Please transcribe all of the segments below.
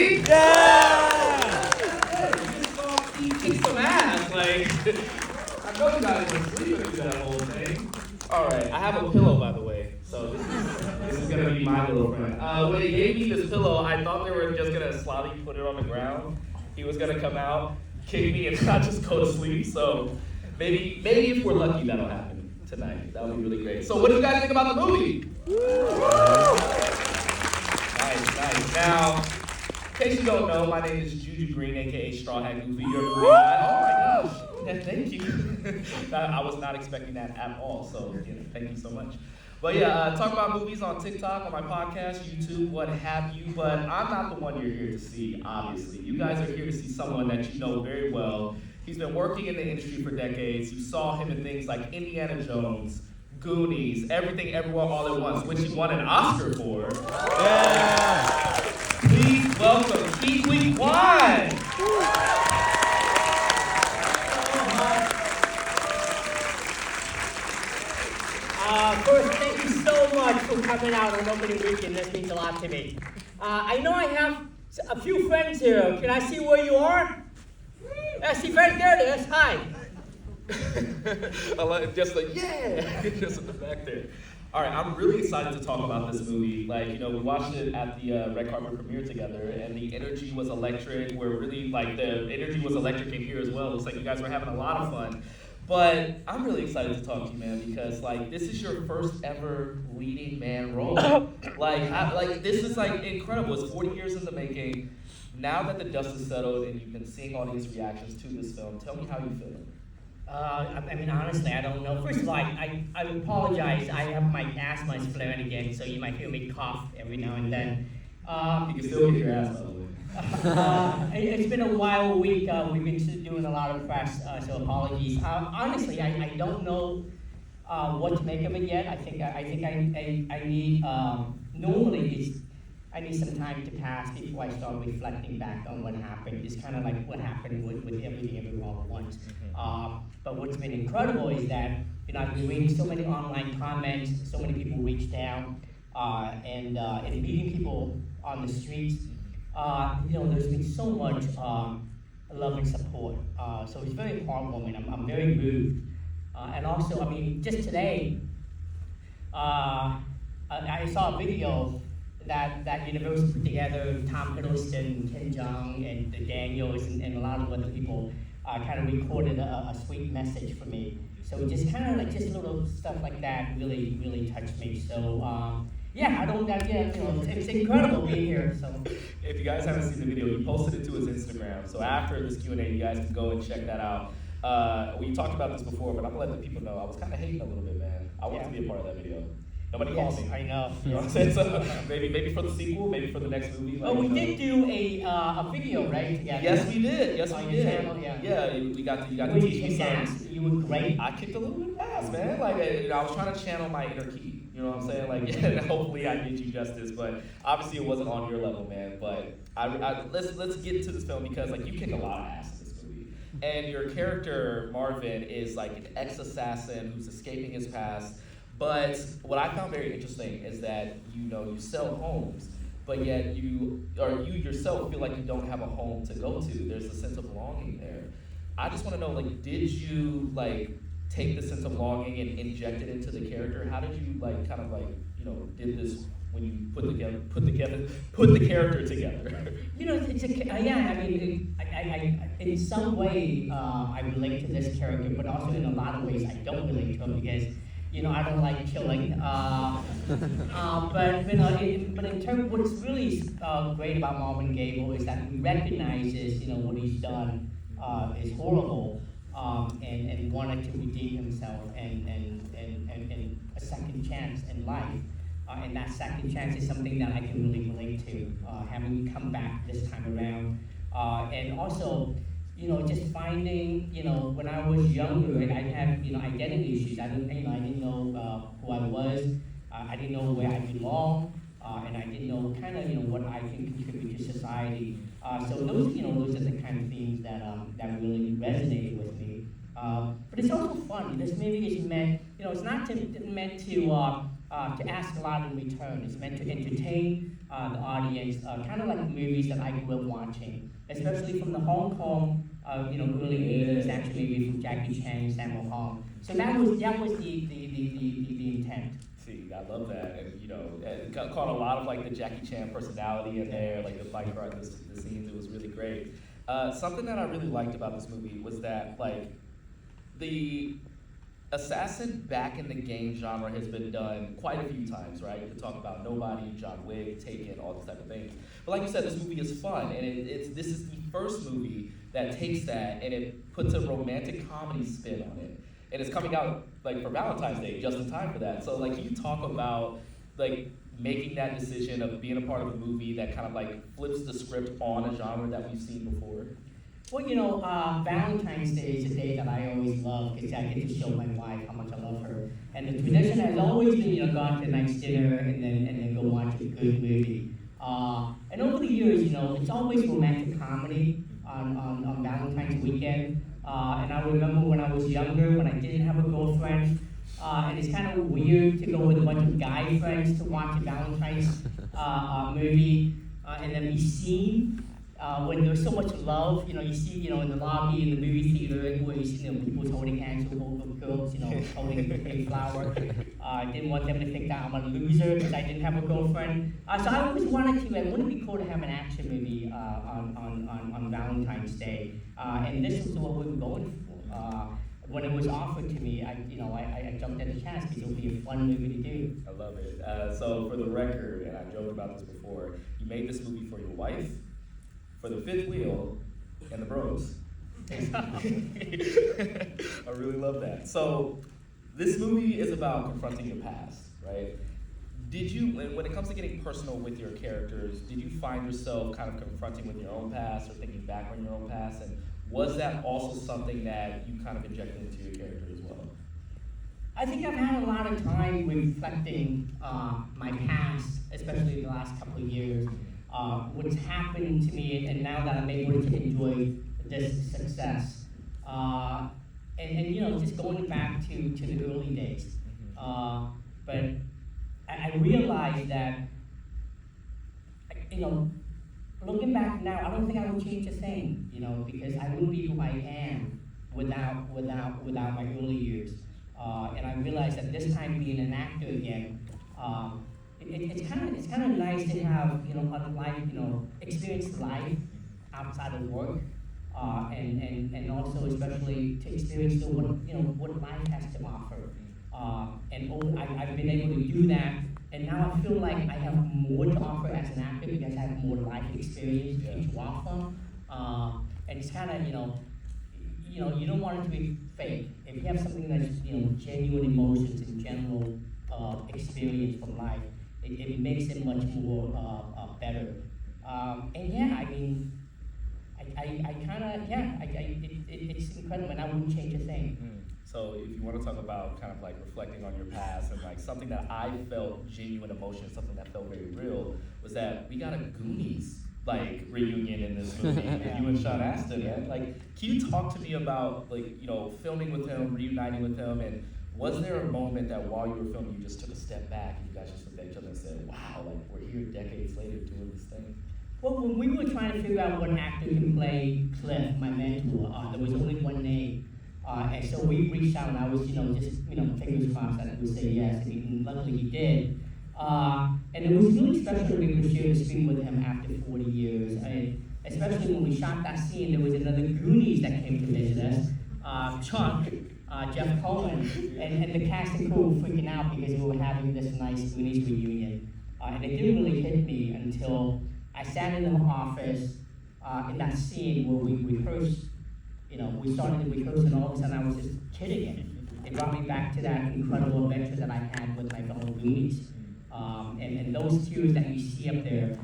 ready? Yeah! Hey, you just saw Steve kick some ass. Like, I know you guys were sleeping through that whole thing. All right, I have a pillow, by the way. So this is gonna be my little friend. When he gave me this pillow, I thought they were just gonna slyly put it on the ground. He was gonna come out, kick me, and not just go to sleep. So maybe if we're lucky, that'll happen tonight. That would be really great. So what do you guys think about the movie? Nice. Now, in case you don't know, my name is Juju Green, aka Straw Hat Goofy. You're a green guy. Oh my gosh. Yeah, thank you. I was not expecting that at all, so thank you so much. But yeah, talk about movies on TikTok, on my podcast, YouTube, what have you. But I'm not the one you're here to see, obviously. You guys are here to see someone that you know very well. He's been working in the industry for decades. You saw him in things like Indiana Jones, Goonies, Everything Everywhere All at Once, which he won an Oscar for. Yeah! Please welcome Ke Huy Quan. First, thank you so much for coming out on opening weekend. This means a lot to me. I know I have a few friends here. Can I see where you are? I see right there. That's hi. I like just like just in the back there. All right, I'm really excited to talk about this movie. Like, we watched it at the red carpet premiere together, and the energy was electric. We're really the energy was electric in here as well. It looks like you guys were having a lot of fun. But I'm really excited to talk to you, man, because this is your first ever leading man role. This is incredible. It's 40 years in the making. Now that the dust is settled and you've been seeing audience reactions to this film, tell me how you feel. Honestly, I don't know. First of all, I apologize. I have my asthma is flaring again, so you might hear me cough every now and then. You can still get your ass by the way. It's been a wild week. We've been doing a lot of press, so apologies. Honestly, I don't know what to make of it yet. I think I need I need some time to pass before I start reflecting back on what happened. It's kind of like what happened with Everything Everywhere All at Once. But what's been incredible is that I've been reading so many online comments, so many people reached out, and meeting people on the streets. There's been so much love and support. So it's very heartwarming. I'm very moved. And also, just today, I saw a video that Universal put together. Tom Hiddleston, Ken Jeong, and the Daniels, and a lot of other people kind of recorded a sweet message for me. So just kind of just little stuff like that really, really touched me. So it's incredible being here. So if you guys haven't seen the video, he posted it to his Instagram. So after this Q&A, you guys can go and check that out. We talked about this before, but I'm gonna let the people know I was kind of hating a little bit, man. I wanted to be a part of that video. Nobody called me. I know. You know what I'm saying? So maybe for the sequel, maybe for the next movie. We did do a video, right? Together. Yes, we did. Yes, we did. Channel, yeah, you got to teach me some. You were great. I kicked a little bit of ass, man. I was trying to channel my inner Ke. You know what I'm saying? Hopefully I did you justice, but obviously it wasn't on your level, man. But let's get into this film because you kick a lot of ass in this movie, and your character Marvin is an ex-assassin who's escaping his past. But what I found very interesting is that you sell homes, but yet you yourself feel like you don't have a home to go to. There's a sense of longing there. I just want to know, did you take the sense of longing and inject it into the character? How did you did this when you put the character together? In some way I relate to this character, but also in a lot of ways I don't relate to him because I don't like killing. But in terms, what's really great about Marvin Gable is that he recognizes what he's done is horrible, and wanted to redeem himself and a second chance in life. And that second chance is something that I can really relate to, having come back this time around. And also, just finding, when I was younger, I had, identity issues. I didn't know who I was. I didn't know where I belong, and I didn't know what I can contribute to society. So those are the kind of themes that really resonated with me. But it's also fun. This movie is meant, it's not meant to ask a lot in return. It's meant to entertain, the audience, kind of like movies that I grew up watching, especially from the Hong Kong, early 80s action movies from Jackie Chan, Sammo Hung. So that was the intent. See, I love that, and it caught a lot of like the Jackie Chan personality in there, like the fight card, the scenes. It was really great. Something that I really liked about this movie was that like the assassin back in the game genre has been done quite a few times, right? You could talk about Nobody, John Wick, Taken, all these type of things. But like you said, this movie is fun, and this is the first movie that takes that and it puts a romantic comedy spin on it. And it's coming out like for Valentine's Day, just in time for that. So like, can you talk about like making that decision of being a part of a movie that kind of like flips the script on a genre that we've seen before? Well, Valentine's Day is a day that I always love because I get to show my wife how much I love her. And the tradition has always been, go out to a nice dinner and then go watch a good movie. And over the years, it's always romantic comedy on Valentine's weekend. And I remember when I was younger, when I didn't have a girlfriend, and it's kind of weird to go with a bunch of guy friends to watch a Valentine's movie and then be seen. When there's so much love, you see, in the lobby, in the movie theater, where you see, people holding hands with girls, holding a flower. I didn't want them to think that I'm a loser because I didn't have a girlfriend. So I always wanted to, wouldn't it be cool to have an action movie on Valentine's Day? And this was what we were going for. When it was offered to me, I jumped at the chance because it would be a fun movie to do. I love it. So for the record, and I joked about this before, you made this movie for your wife, for the fifth wheel, and the bros. I really love that. So this movie is about confronting your past, right? Did you, when it comes to getting personal with your characters, did you find yourself kind of confronting with your own past or thinking back on your own past? And was that also something that you kind of injected into your character as well? I think I've had a lot of time reflecting my past, especially the last couple of years. What's happened to me, and now that I'm able to enjoy this success, and just going back to the early days. But I realized that, looking back now, I don't think I would change a thing, because I wouldn't be who I am without my early years. And I realized that this time being an actor again, it's kind of nice to have experience life outside of work, and also especially to experience what life has to offer. I've been able to do that, and now I feel like I have more to offer as an actor because I have more life experience to offer. And it's kind of you don't want it to be fake. If you have something that's genuine emotions and general experience from life, it makes it much more better. It's incredible, and I wouldn't change a thing. So if you want to talk about kind of like reflecting on your past and like something that I felt genuine emotion, something that felt very real, was that we got a Goonies like reunion in this movie. You and Sean Astin, man. Like, can you talk to me about like filming with him, reuniting with him, and was there a moment that while you were filming you just took a step back and you guys just looked at each other and said, wow, like we're here decades later doing this thing? Well, when we were trying to figure out what actor can play Cliff, my mentor, there was only one name. And so we reached out, and I was, just fingers crossed that he would say yes, and luckily he did. And it was really special to be able to share the screen with him after 40 years. Especially when we shot that scene, there was another Goonies that came to visit us, Chuck, Jeff Cohen, and the cast and crew were freaking out because we were having this nice Goonies reunion. And it didn't really hit me until I sat in the office in that scene where we rehearsed. We started to rehearse, and all of a sudden I was just kidding it. It brought me back to that incredible adventure that I had with my fellow Goonies. And those tears that you see up there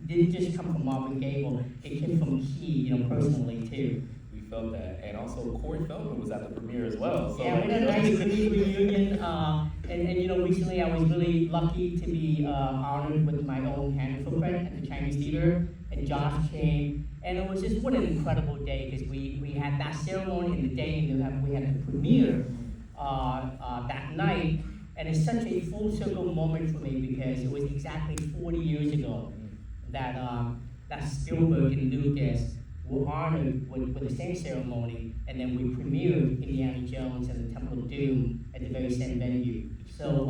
didn't just come from Marvin Gable, it came from Ke, personally too. We felt that, and also Corey Feldman was at the premiere as well. So yeah, we had a nice Goonies reunion, and recently I was really lucky to be honored with my own hand footprint at the Chinese Theater, and Josh came. And it was just what an incredible day because we had that ceremony in the day, and we had the premiere that night. And it's such a full circle moment for me because it was exactly 40 years ago that that Spielberg and Lucas were honored with the same ceremony, and then we premiered Indiana Jones and the Temple of Doom at the very same venue. So,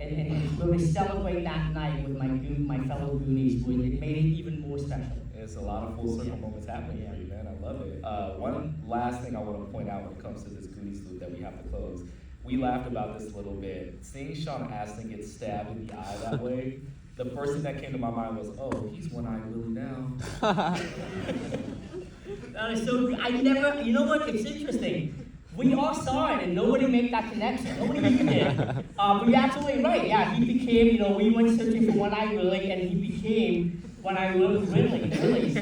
and we were celebrating that night with my fellow Goonies, it made it even more special. It's a lot of full circle moments happening for you, man. I love it. One last thing I want to point out when it comes to this Goonies loop that we have to close. We laughed about this a little bit. Seeing Sean Astin get stabbed in the eye that way, the first thing that came to my mind was, oh, he's one-eyed Willie now. That is so, I never, you know what, it's interesting. We all saw it and nobody made that connection. Nobody even did. But you're absolutely right. Yeah, he became, we went searching for one-eyed Willie and he became one-eyed Willie. So,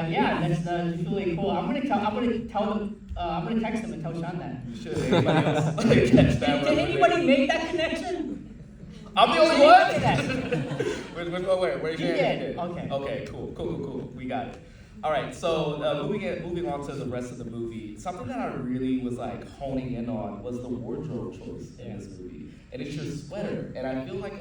yeah, that's really cool. I'm gonna tell them. I'm gonna text them and tell Sean that. You should. Anybody else catch that? Did anybody make that connection? I'm the only one. Where's your hand? Okay. Okay. Cool. We got it. All right. So moving on to the rest of the movie, something that I really was like honing in on was the wardrobe choice in this movie, and it's your sweater. And I feel like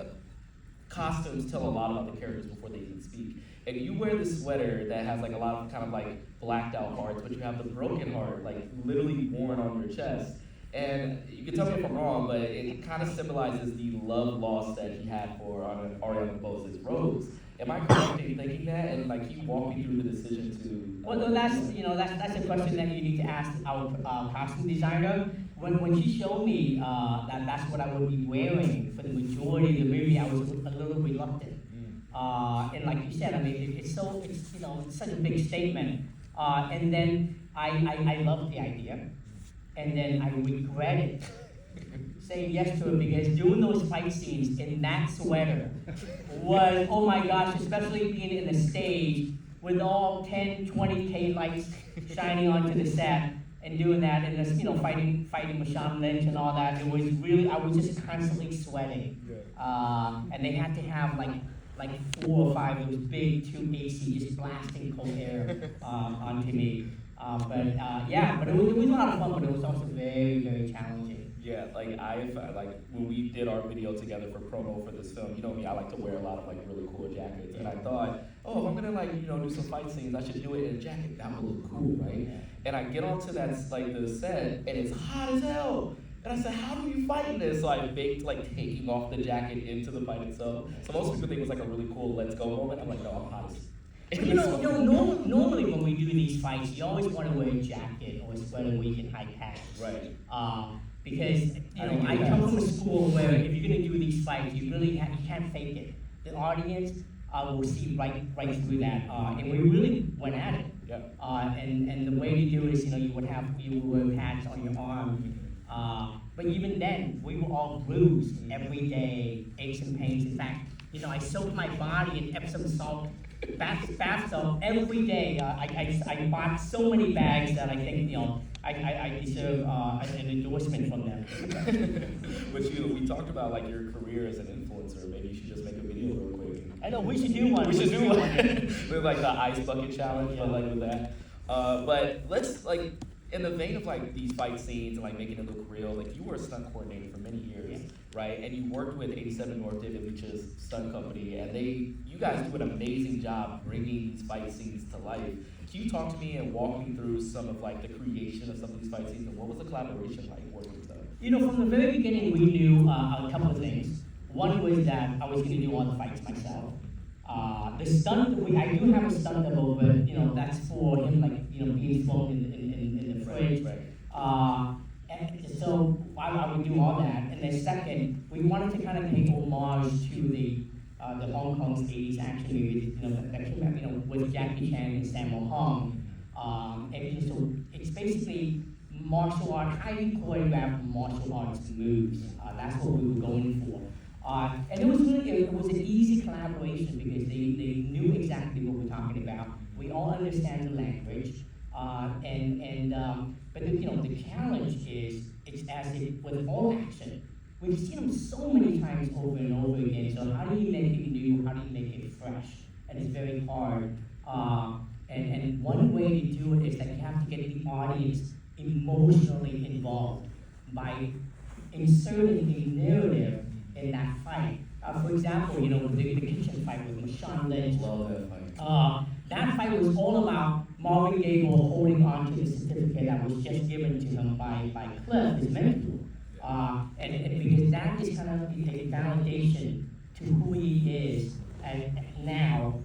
costumes tell a lot about the characters before they even speak. And you wear this sweater that has like a lot of kind of like blacked out hearts, but you have the broken heart like literally worn on your chest. And you can tell me if I'm wrong, but it kind of symbolizes the love lost that he had for Ariana DeBose's Rose. Am I correct in thinking that? And like, can you walk me through the decision to? Well, no, that's a question that you need to ask our costume designer. When she showed me that that's what I would be wearing for the majority of the movie, I was a little reluctant. And like you said, I mean, it's such a big statement. And then I loved the idea, and then I regretted saying yes to it because doing those fight scenes in that sweater was, oh my gosh, especially being in the stage with all 10, 20K lights shining onto the set and doing that and just, fighting with Sean Lynch and all that. It was really, I was just constantly sweating. And they had to have like 4 or 5 of those big tube AC just blasting cold air onto me. But it was a lot of fun, but it was also very, very challenging. Yeah, like when we did our video together for promo for this film, you know me, I like to wear a lot of like really cool jackets. And I thought, oh, if I'm gonna do some fight scenes, I should do it in a jacket. That would look cool, right? And I get onto that the set and it's hot as hell. And I said, how do you fight in this? So I baked taking off the jacket into the fight itself. So most people think it was like a really cool let's go moment. I'm like, no, I'm hot as normally when we do these fights, you always want to wear a jacket or a sweater where you can hide pants. Right. Because I come from a school where if you're going to do these fights, you can't fake it. The audience will see right through that, and we really went at it. Yeah. And the way to do it is, you would wear pads on your arm. But even then, we were all bruised every day, aches and pains. In fact, I soaked my body in Epsom salt bath soap every day. I bought so many bags that I think, I deserve an endorsement from them. But we talked about like your career as an influencer. Maybe you should just make a video real quick. I know, we should do one. We should do one. With like the ice bucket challenge, but like with that. But let's in the vein of like these fight scenes and like making it look real, like you were a stunt coordinator for many years, right? And you worked with 87 North David Leach's stunt company, and you guys do an amazing job bringing these fight scenes to life. Can you talk to me and walk me through some of like the creation of some of these fight scenes, and what was the collaboration like working with them? From the very beginning, we knew a couple of things. One was that I was going to do all the fights myself. The stunt, I do have a stunt double, but that's for him, being thrown in the fridge. Right. And so I would do all that. And then second, we wanted to kind of pay homage to the Hong Kong's 80s action movies, that came out, with Jackie Chan and Sammo Hung. And so it's basically martial art, highly choreographed martial arts moves. That's what we were going for. And it was an easy collaboration because they knew exactly what we're talking about. We all understand the language, but the challenge is it's as if with all action, we've seen them so many times over and over again. So how do you make it new? How do you make it fresh? And it's very hard. And one way to do it is that you have to get the audience emotionally involved by inserting a narrative in that fight. For example, the kitchen fight with Marshawn Lynch. Love that fight. That fight was all about Marvin Gaye holding on to the certificate that was just given to him by Cliff, his mentor. And because that is kind of a validation to who he is and now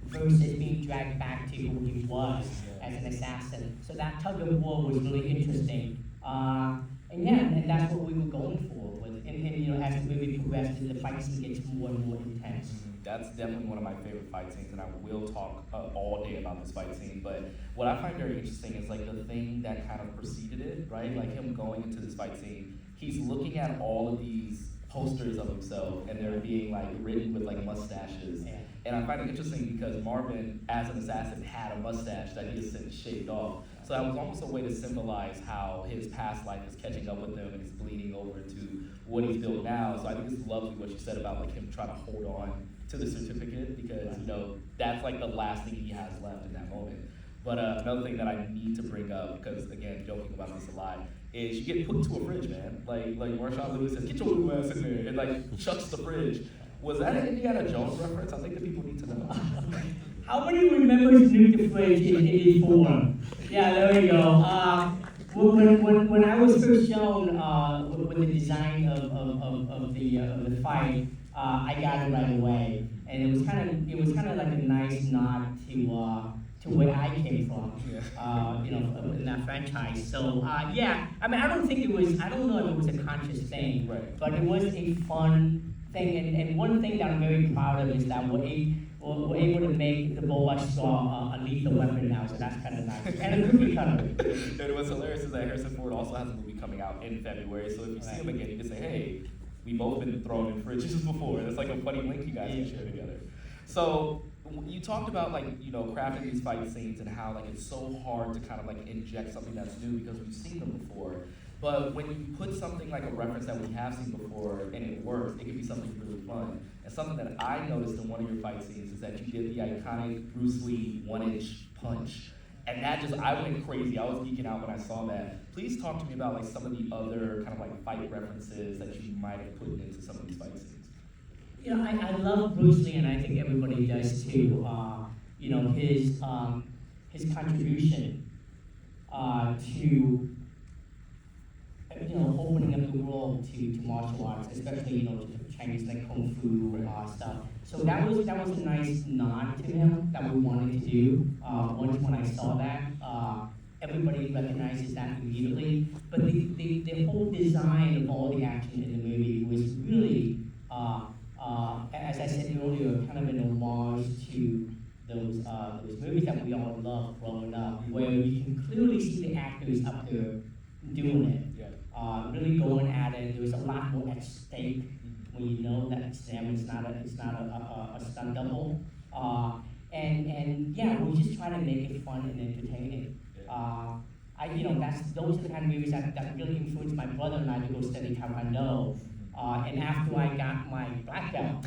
versus being dragged back to who he was as an assassin. So that tug of war was really interesting. And that's what we were going for. And as the movie progresses, the fight scene gets more and more intense. That's definitely one of my favorite fight scenes, and I will talk all day about this fight scene. But what I find very interesting is like the thing that kind of preceded it, right? Like him going into this fight scene, he's looking at all of these posters of himself, and they're being like written with like mustaches. Yeah. And I find it interesting because Marvin, as an assassin, had a mustache that he has since shaved off. So that was almost a way to symbolize how his past life is catching up with him and is bleeding over to what he's built now. So I think it's lovely what you said about like him trying to hold on to the certificate because that's like the last thing he has left in that moment. But another thing that I need to bring up, because again, joking about this a lot, is you get put to a fridge, man. Like Marshawn Lewis says, get your little ass in there, and like chucks the fridge. Was that an Indiana Jones reference? I think the people need to know. How many remember Snoop the Fridge in 84? Yeah, there we go. When I was first shown with the design of the fight, I got it right away, and it was kind of like a nice nod to where I came from, in that franchise. So yeah, I mean, I don't know if it was a conscious thing, right, but it was a fun thing, and one thing that I'm very proud of is that we're able to make the Boba Straw a lethal weapon now, so that's kind of nice. And a cookie cutter. And what's hilarious is that Harrison Ford also has a movie coming out in February, so if you see him again, you can say, hey, we've both been thrown in fridges before. That's like a funny link you guys can share together. So you talked about crafting these fight scenes and how it's so hard to kind of inject something that's new because we've seen them before. But when you put something like a reference that we have seen before and it works, it can be something really fun. And something that I noticed in one of your fight scenes is that you did the iconic Bruce Lee 1-inch punch. And that I went crazy. I was geeking out when I saw that. Please talk to me about some of the other kind of fight references that you might have put into some of these fight scenes. I love Bruce Lee, and I think everybody does too. His contribution to opening up the world to martial arts, especially to Chinese kung fu stuff. So that was a nice nod to him that we wanted to do. Once when I saw that, everybody recognizes that immediately. But the whole design of all the action in the movie was really, as I said earlier, kind of an homage to those movies that we all loved growing up, where you can clearly see the actors up there doing it. Really going at it. There was a lot more at stake when you know that it's them. It's not a stunt double. And we're just trying to make it fun and entertaining. Those are the kind of movies that really influenced my brother and I to go study Taekwondo. And after I got my black belt,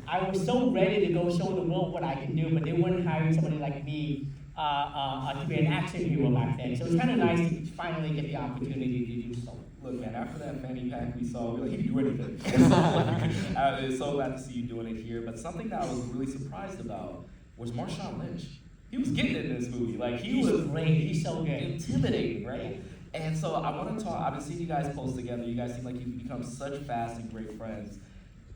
I was so ready to go show the world what I can do, but they weren't hiring somebody like me to be an action hero back then. So it's kind of nice to finally get the opportunity to do so. Look, man, after that fanny pack we saw, we he can do anything. It's so glad to see you doing it here. But something that I was really surprised about was Marshawn Lynch. He was getting it in this movie. He was great. He's so good. Intimidating, right? And so I want to talk. I've been seeing you guys post together. You guys seem like you've become such fast and great friends.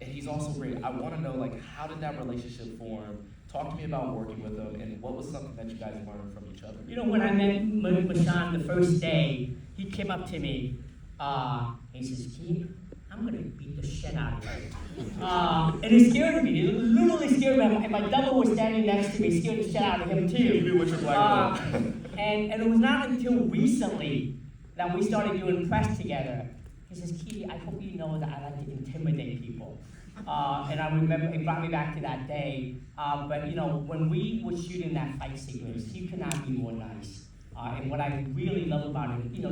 And he's also great. I want to know, how did that relationship form? Talk to me about working with him, and what was something that you guys learned from each other? When I met Marshawn the first day, he came up to me. He says, "Ke, I'm gonna beat the shit out of you." And it scared me. It literally scared me. And my double was standing next to me, scared the shit out of him too. You knew what your black and it was not until recently that we started doing press together. He says, "Ke, I hope you know that I like to intimidate people." And I remember it brought me back to that day. But when we were shooting that fight sequence, he could not be more nice. And what I really love about him, he's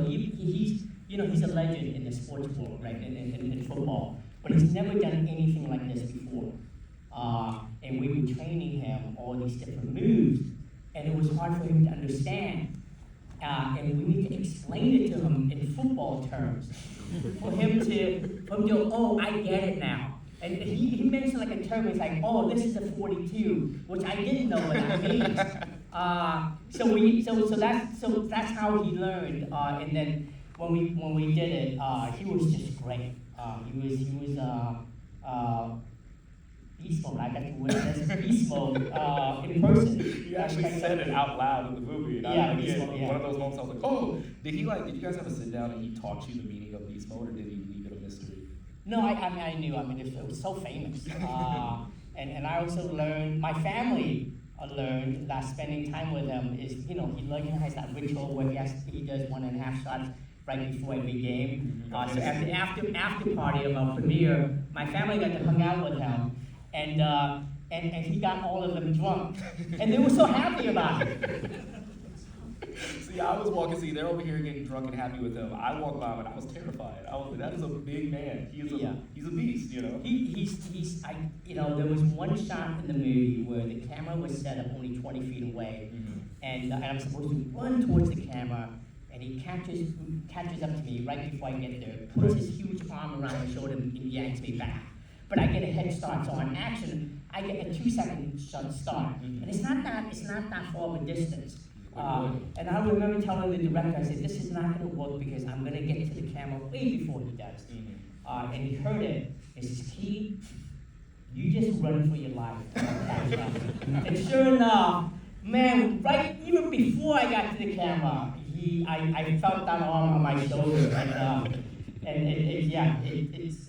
a legend in the sports world, right? In football, but he's never done anything like this before. And we were training him all these different moves, and it was hard for him to understand. And we need to explain it to him in football terms for him to oh, I get it now. And he mentioned like a term, it's like, oh, this is a 42, which I didn't know what that means. So that's how he learned. And then when we did it, he was just great. He was beast mode. I got to witness beast mode in person. You actually said it out loud in the movie. And Yeah, I, beast again, mode, yeah. one of those moments I was like, oh, did you guys have a sit down and he taught you the meaning of beast mode, or did he leave it a mystery? No, I knew. I mean, it was so famous. And I also learned, my family learned that spending time with him is, he has that ritual where he does 1.5 shots right before every game. So after party of our premiere, my family got to hang out with him, and he got all of them drunk, and they were so happy about it. See, I was walking, they're over here getting drunk and happy with him. I walked by him and I was terrified. I was like, that is a big man. He's a beast, There was one shot in the movie where the camera was set up only 20 feet away, and I'm supposed to run towards the camera, and he catches up to me right before I get there, puts his huge arm around my shoulder and yanks me back. But I get a head start, so on action, I get a 2-second start, and it's not that far of a distance. And I remember telling the director, I said, this is not going to work because I'm going to get to the camera way before he does. And he heard it. He says, Ke, you just run for your life. And sure enough, man, right even before I got to the camera, I felt that arm on my shoulder. It's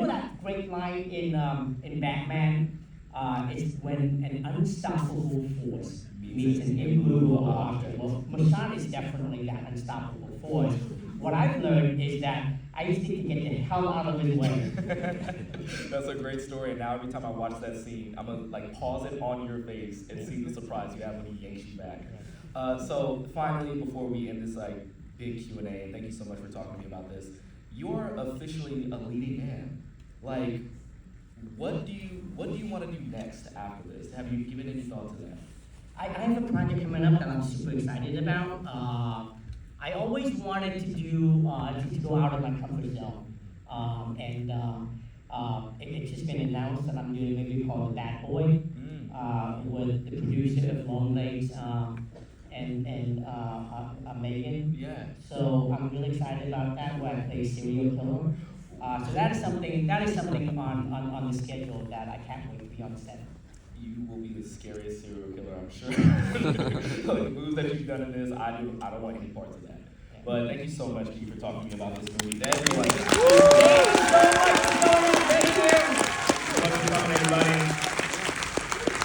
that great line in Batman? It's when an unstoppable force meets an immovable object. Well, Mashan is definitely that unstoppable force. What I've learned is that I used to get the hell out of his way. That's a great story, and now every time I watch that scene, I'm gonna pause it on your face and see the surprise you have when he yanks you back. So finally, before we end this big Q&A, and thank you so much for talking to me about this, you're officially a leading man. What do you want to do next after this? Have you given any thought to that? I have a project coming up that I'm super excited about. I always wanted to to go out of my comfort zone, it's just been announced that I'm doing a movie called Bad Boy with the producer of Long Legs and Megan. Yeah. So I'm really excited about that. Where I play a serial killer. So that is something on the schedule that I can't wait to be on set. You will be the scariest serial killer, I'm sure. The moves that you've done in this, I don't want any parts of that. But thank you so much, Ke, for talking to me about this movie. To everyone. Thank you so much for coming.